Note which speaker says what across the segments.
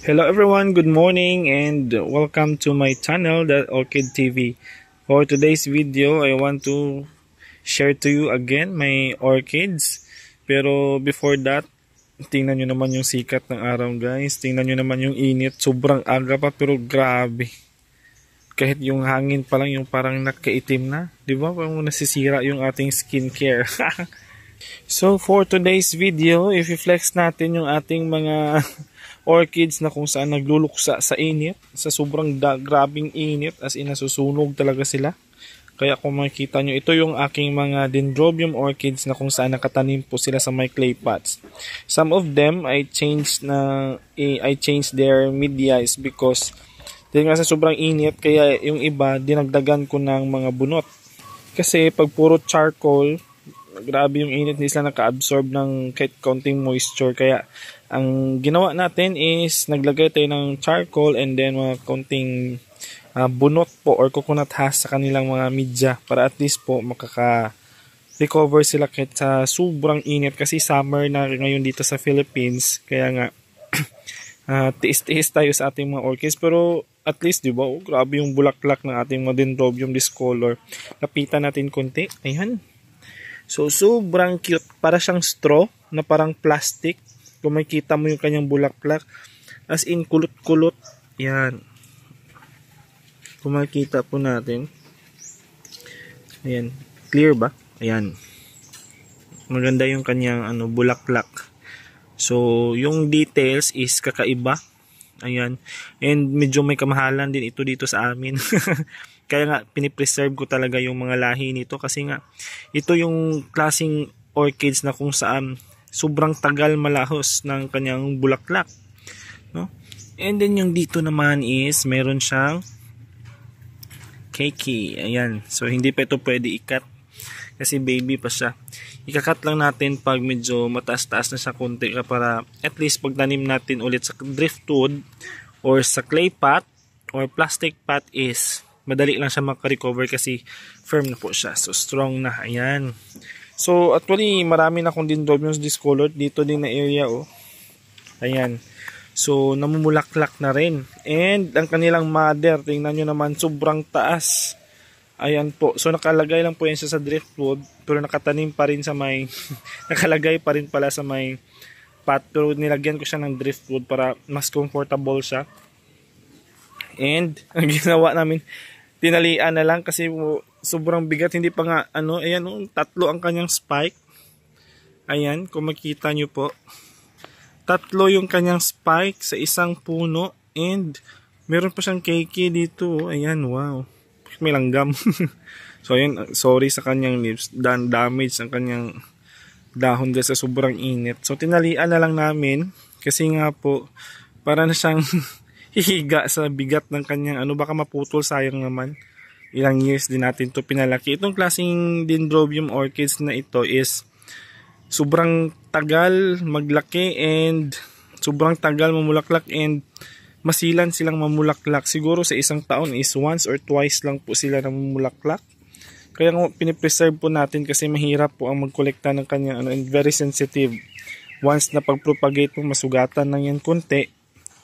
Speaker 1: Hello everyone, good morning and welcome to my channel, The Orchid TV. For today's video, I want to share to you again my orchids. Pero before that, tingnan nyo naman yung sikat ng araw guys. Tingnan nyo naman yung init. Sobrang aga pa pero grabe. Kahit yung hangin pa lang yung parang nakaitim na. Diba? Parang nasisira yung ating skincare. So for today's video, i-flex natin yung ating mga orchids na kung saan nagluluksa sa init, sa sobrang grabing init, as in nasusunog talaga sila. Kaya kung makikita nyo, ito yung aking mga dendrobium orchids na kung saan nakatanim po sila sa my clay pots. Some of them I changed their medias because dahil nga sa sobrang init, kaya yung iba dinagdagan ko ng mga bunot. Kasi pag puro charcoal, grabe yung init, hindi sila naka-absorb ng kahit konting moisture. Kaya ang ginawa natin is naglagay tayo ng charcoal and then mga konting bunot po or coconut husk sa kanilang mga media para at least po makaka-recover sila kahit sa sobrang init. Kasi summer na ngayon dito sa Philippines, kaya nga tiis-tiis tayo sa ating mga orchids. Pero at least, di ba, grabe yung bulaklak ng ating mga dendrobium discolor. Lapitan natin konti. Ayan. So, sobrang cute. Para siyang straw na parang plastic. Kung makikita mo yung kanyang bulaklak. As in, kulot-kulot. Yan. Kung makikita po natin. Ayan. Clear ba? Ayan. Maganda yung kanyang bulaklak. So, yung details is kakaiba. Ayan. And medyo may kamahalan din ito dito sa amin. Kaya nga, pinipreserve ko talaga yung mga lahi nito kasi nga, ito yung klaseng orchids na kung saan sobrang tagal malahos ng kanyang bulaklak. No? And then yung dito naman is, meron siyang keiki. Ayan. So, hindi pa ito pwede ikat kasi baby pa siya. Ikakat lang natin pag medyo mataas-taas na siya konti para at least pag tanim natin ulit sa driftwood or sa clay pot or plastic pot is madali lang siya makarecover kasi firm na po siya. So, strong na. Ayan. So, actually, marami na akong dendrobiums discolored dito din na area, oh. Ayan. So, namumulaklak na rin. And, ang kanilang mother, tingnan nyo naman, sobrang taas. Ayan po. So, nakalagay lang po yan siya sa driftwood, pero nakatanim pa rin sa may, nakalagay pa rin pala sa may pot, pero nilagyan ko siya ng driftwood para mas comfortable siya. And, ang ginawa namin, tinalian na lang kasi sobrang bigat, hindi pa nga ayan, tatlo ang kanyang spike. Ayan, kung makita nyo po, tatlo yung kanyang spike sa isang puno and meron pa siyang keiki dito. Ayan, wow, may langgam. So ayan, sorry sa kanyang leaves, damage ang kanyang dahon dahil sa sobrang init. So tinalian na lang namin kasi nga po para na siyang hihiga sa bigat ng kanyang baka maputol, sayang naman. Ilang years din natin to pinalaki. Itong klaseng dendrobium orchids na ito is sobrang tagal maglaki and sobrang tagal mamulaklak and masilan silang mamulaklak. Siguro sa isang taon is once or twice lang po sila namumulaklak. Kaya pinipreserve po natin kasi mahirap po ang magkolekta ng kanyang and very sensitive. Once na pag-propagate po, masugatan lang yan konti,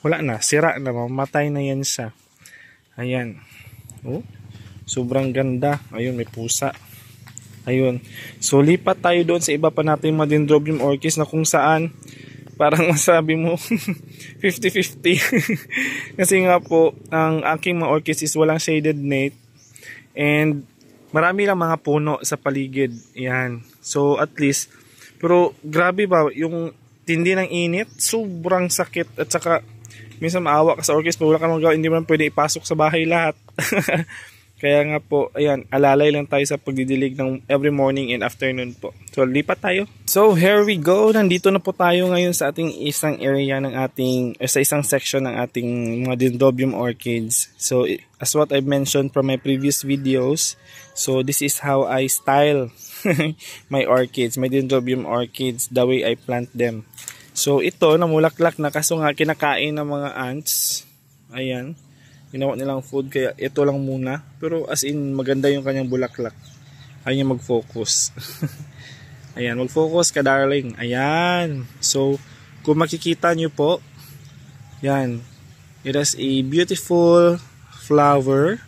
Speaker 1: wala na, sira na, mamatay na yan siya. Ayan. Oh, sobrang ganda. Ayun, may pusa. Ayun. So, lipat tayo doon sa iba pa natin mga dendrobium orchids na kung saan parang masabi mo 50-50. Kasi nga po, ang aking mga orchids is walang shaded net and marami lang mga puno sa paligid. Ayan. So, at least, pero grabe ba, yung tindi ng init, sobrang sakit at saka minsan maawa ka sa orchids, pero wala ka magawa, hindi man pwede ipasok sa bahay lahat. Kaya nga po, ayan, alalay lang tayo sa pagdidilig ng every morning and afternoon po. So, lipat tayo. So, here we go. Nandito na po tayo ngayon sa ating isang area ng ating, sa isang section ng ating mga dendrobium orchids. So, as what I mentioned from my previous videos, so this is how I style my orchids, my dendrobium orchids, the way I plant them. So, ito, namulaklak na kaso nga kinakain ng mga ants. Ayan. Ginawa nilang food, kaya ito lang muna. Pero as in, maganda yung kanyang bulaklak. Ayaw mag-focus. Ayan, mag-focus ka darling. Ayan. So, kung makikita nyo po, Yan. It has a beautiful flower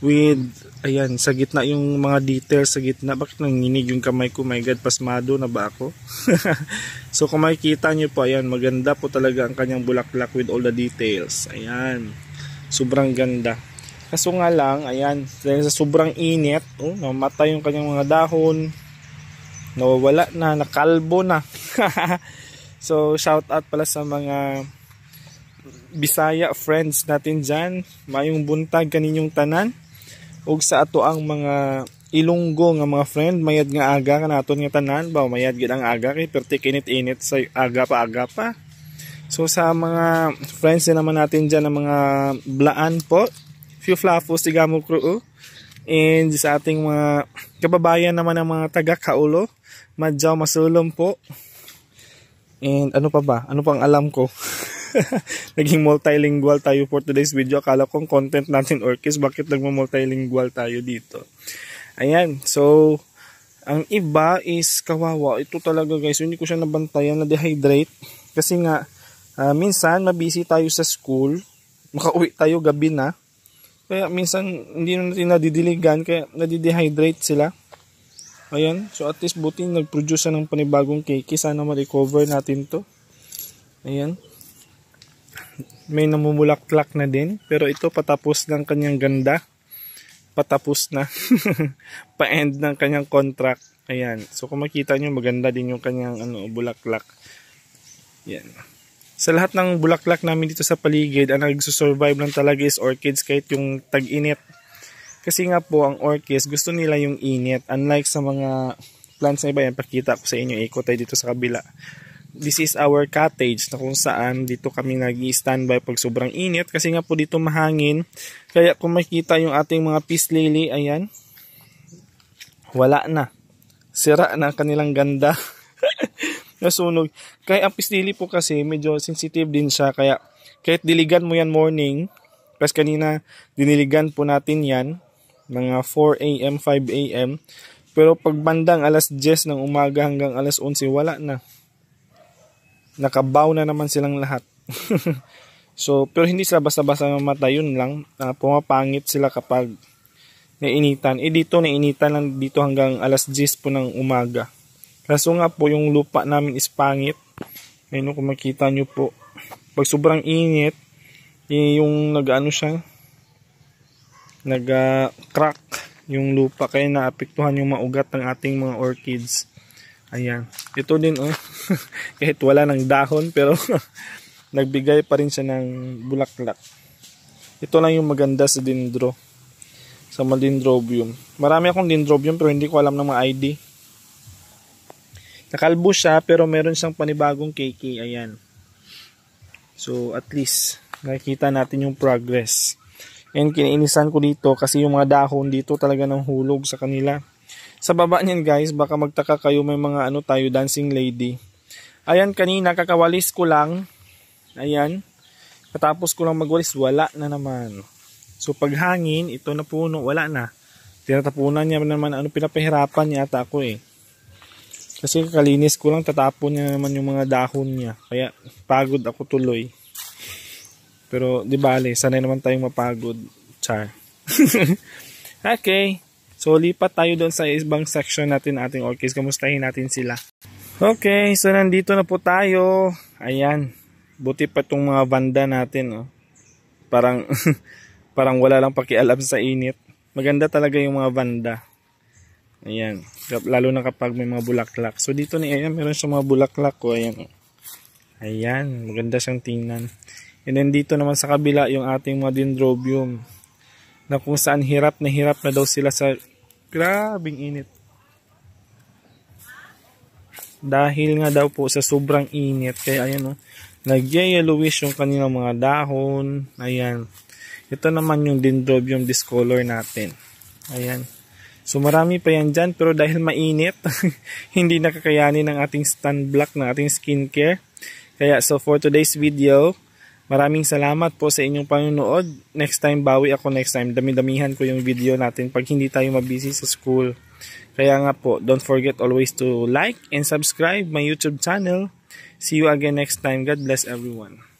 Speaker 1: with, ayan, sa gitna yung mga details sa gitna. Bakit nanginig yung kamay ko? My God, pasmado na ba ako? So kung makikita nyo po, ayan, maganda po talaga ang kanyang bulaklak with all the details. Ayan. Sobrang ganda. Kaso nga lang, ayan, dahil sa sobrang init, namatay yung kanyang mga dahon. Nawawala na, nakalbo na. So shout out pala sa mga Bisaya friends natin dyan, mayong buntag kaninyong tanan, ug sa ato ang mga Ilonggo nga mga friend, mayad nga aga kanaton nga tanan, ba mayad gid ang aga kay perti kinit-init sa aga pa. So sa mga friends din naman natin dyan ng mga blaan po, few flafos tigamo crew, and sa ating mga kababayan naman ng mga taga Kaulo, madyaw masulom po. And ano pa ba? Ano pang alam ko? Naging multilingual tayo for today's video. Akala kong content natin orchis, bakit nagmo-multilingual tayo dito? Ayan, so ang iba is kawawa. Ito talaga guys, hindi ko siya nabantayan, na-dehydrate. Kasi nga, minsan mabisi tayo sa school, makauwi tayo gabi na. Kaya minsan hindi na natin nadidiligan, kaya nadidehydrate sila. Ayan, so at least buti nag-produce ng panibagong cake. Sana ma-recover natin to. Ayan. May namumulaklak na din, pero ito patapos ng kanyang ganda, patapos na pa-end ng kanyang contract. Ayan, so kung makita nyo maganda din yung kanyang bulaklak. Yan. Sa lahat ng bulaklak namin dito sa paligid, ang nagsusurvive lang talaga is orchids kahit yung tag-init. Kasi nga po ang orchids gusto nila yung init, unlike sa mga plants na iba. Yan, pakita ko sa inyo, ikot tayo dito sa kabila. This is our cottage na kung saan dito kami nag-i-standby pag sobrang init kasi nga po dito mahangin. Kaya kung makita yung ating mga peace lily, ayan, wala na. Sira na kanilang ganda. Nasunog. Kaya ang peace lily po kasi medyo sensitive din siya. Kaya kahit diligan mo yan morning, kasi kanina diniligan po natin yan, mga 4 AM, 5 AM. Pero pag bandang alas 10 ng umaga hanggang alas 11, wala na. Nakabaw na naman silang lahat. So, pero hindi sila basta-basta mamatay, yun lang. Pumapangit sila kapag nainitan. Dito nainitan lang dito hanggang alas 10 po ng umaga. Kaso nga po yung lupa namin is pangit. Ayun kung makita nyo po. Pag sobrang init, yung siya, nag-crack yung lupa. Kaya naapektuhan yung maugat ng ating mga orchids. Ayan. Ito din kahit wala ng dahon pero nagbigay pa rin siya ng bulaklak. Ito lang yung maganda sa dendro. Sa dendrobium. Marami akong dendrobium pero hindi ko alam ng mga ID. Nakalbo siya pero meron siyang panibagong cakey. Ayan. So at least nakikita natin yung progress. And kinainisan ko dito kasi yung mga dahon dito talaga nang hulog sa kanila. Sa baba niyan guys, baka magtaka kayo, may mga tayo, dancing lady. Ayan, kanina kakawalis ko lang. Ayan. Katapos ko lang magwalis, wala na naman. So pag hangin, ito na puno, wala na. Tinatapunan niya naman, pinapahirapan niya ata ako eh. Kasi kakalinis ko lang, tatapon niya naman yung mga dahon niya. Kaya pagod ako tuloy. Pero di bale, sanay naman tayong mapagod. Char. Okay. So, lipat tayo doon sa ibang section natin ating orchids. Kamustahin natin sila. Okay, so nandito na po tayo. Ayan. Buti pa itong mga banda natin. Parang, parang wala lang pakialam sa init. Maganda talaga yung mga banda. Ayan. Lalo na kapag may mga bulaklak. So, dito ayan, meron siyang mga bulaklak. Ayan. Ayan. Maganda siyang tingnan. And then dito naman sa kabila yung ating mga dendrobium. Na kung saan hirap na daw sila sa grabing init. Dahil nga daw po sa sobrang init. Kaya ayan nag-yellowish yung kanilang mga dahon. Ayan. Ito naman yung dendrobium discolor natin. Ayan. So marami pa yan dyan. Pero dahil mainit, hindi nakakayanin ng ating sunblock, ng ating skincare. Kaya so for today's video, maraming salamat po sa inyong panonood. Next time, bawi ako next time. Dami-damihan ko yung video natin pag hindi tayo mabusy sa school. Kaya nga po, don't forget always to like and subscribe my YouTube channel. See you again next time. God bless everyone.